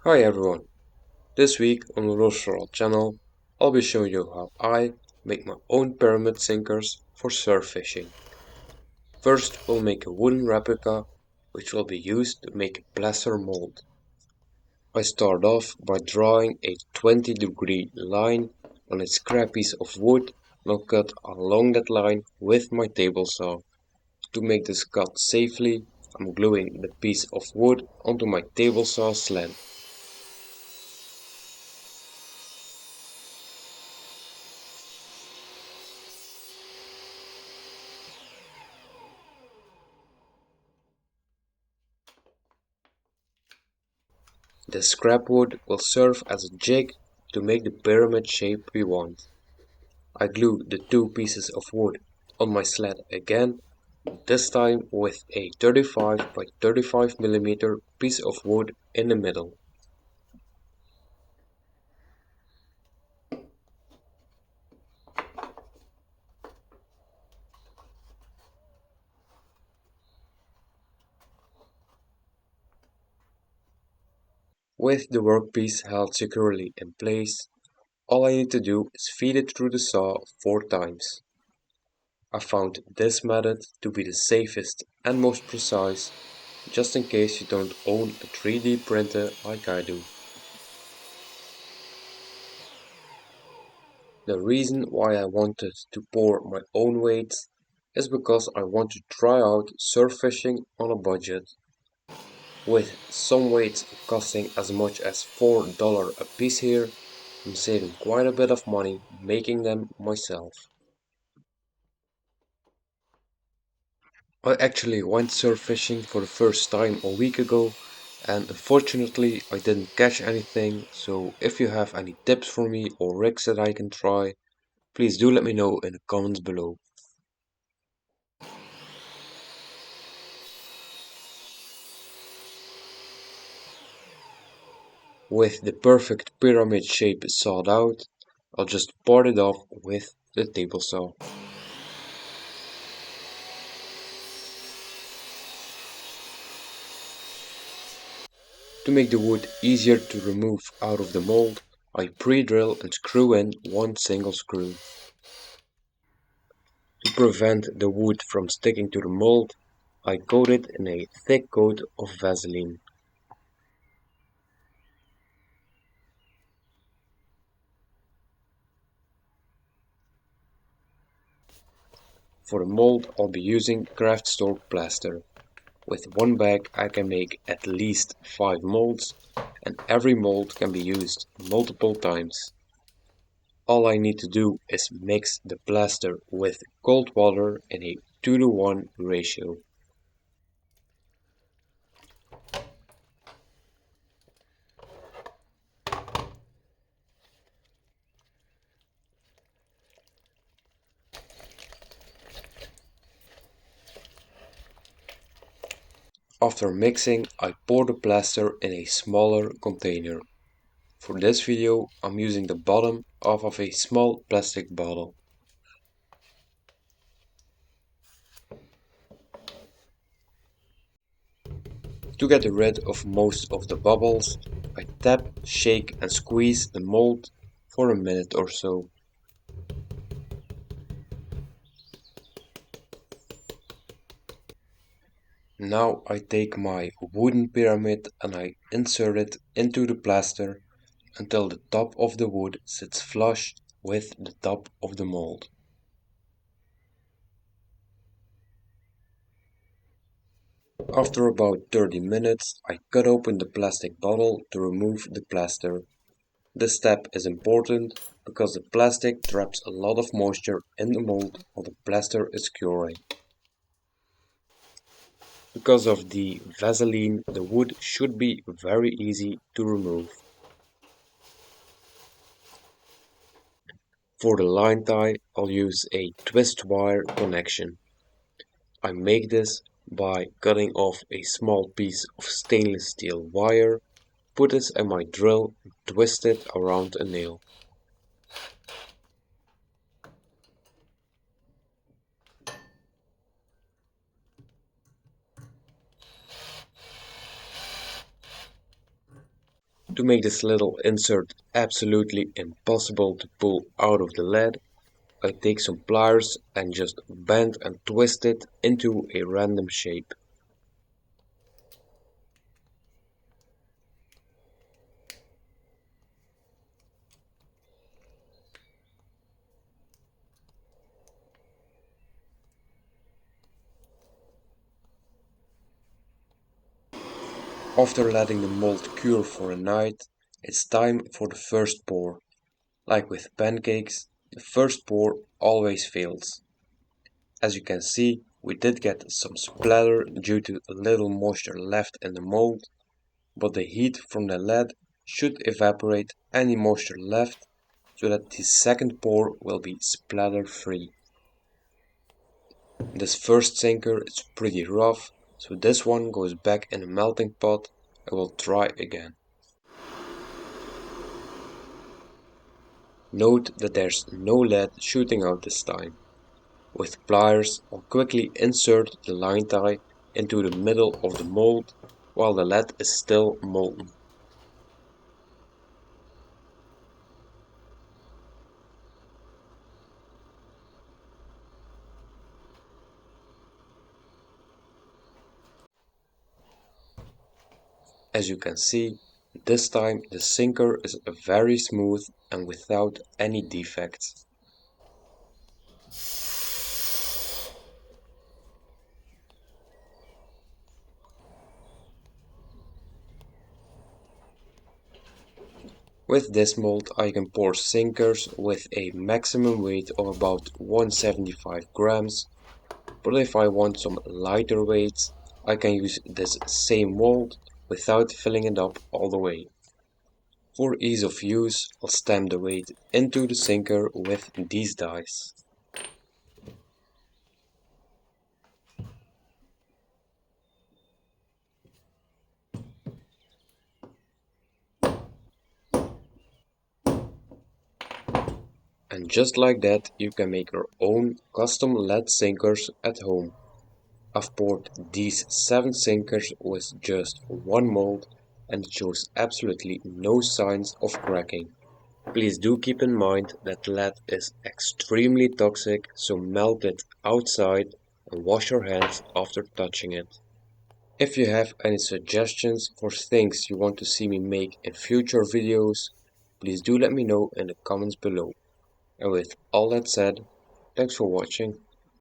Hi everyone, this week on the Roosevelt channel I'll be showing you how I make my own pyramid sinkers for surf fishing. First we'll make a wooden replica which will be used to make a plaster mold. I start off by drawing a 20-degree line on a scrap piece of wood and I'll cut along that line with my table saw. To make this cut safely, I'm gluing the piece of wood onto my table saw sled. The scrap wood will serve as a jig to make the pyramid shape we want. I glue the two pieces of wood on my sled again, this time with a 35 by 35 mm piece of wood in the middle. With the workpiece held securely in place, all I need to do is feed it through the saw 4 times. I found this method to be the safest and most precise, just in case you don't own a 3D printer like I do. The reason why I wanted to pour my own weights is because I want to try out surf fishing on a budget, with some weights costing as much as $4 a piece here. I'm saving quite a bit of money making them myself. I actually went surf fishing for the first time a week ago and unfortunately I didn't catch anything, so if you have any tips for me or rigs that I can try, please do let me know in the comments below. With the perfect pyramid shape sawed out, I'll just part it off with the table saw. To make the wood easier to remove out of the mold, I pre-drill and screw in one single screw. To prevent the wood from sticking to the mold, I coat it in a thick coat of Vaseline. For the mold, I'll be using craft store plaster. With one bag I can make at least 5 molds, and every mold can be used multiple times. All I need to do is mix the plaster with cold water in a 2-to-1 ratio. After mixing, I pour the plaster in a smaller container. For this video, I'm using the bottom off of a small plastic bottle. To get rid of most of the bubbles, I tap, shake and squeeze the mold for a minute or so. Now I take my wooden pyramid and I insert it into the plaster until the top of the wood sits flush with the top of the mold. After about 30 minutes, I cut open the plastic bottle to remove the plaster. This step is important because the plastic traps a lot of moisture in the mold while the plaster is curing. Because of the Vaseline, the wood should be very easy to remove. For the line tie, I'll use a twist wire connection. I make this by cutting off a small piece of stainless steel wire, put this in my drill and twist it around a nail. To make this little insert absolutely impossible to pull out of the lead, I take some pliers and just bend and twist it into a random shape. After letting the mold cure for a night, it's time for the first pour. Like with pancakes, the first pour always fails. As you can see, we did get some splatter due to a little moisture left in the mold, but the heat from the lead should evaporate any moisture left so that the second pour will be splatter free. This first sinker is pretty rough, so this one goes back in the melting pot and will try again. Note that there's no lead shooting out this time. With pliers, I'll quickly insert the line tie into the middle of the mold while the lead is still molten. As you can see, this time the sinker is very smooth and without any defects. With this mold I can pour sinkers with a maximum weight of about 175 grams, but if I want some lighter weights I can use this same mold without filling it up all the way. For ease of use, I'll stamp the weight into the sinker with these dies. And just like that, you can make your own custom lead sinkers at home. I've poured these 7 sinkers with just one mold and it shows absolutely no signs of cracking. Please do keep in mind that lead is extremely toxic, so melt it outside and wash your hands after touching it. If you have any suggestions for things you want to see me make in future videos, please do let me know in the comments below. And with all that said, thanks for watching.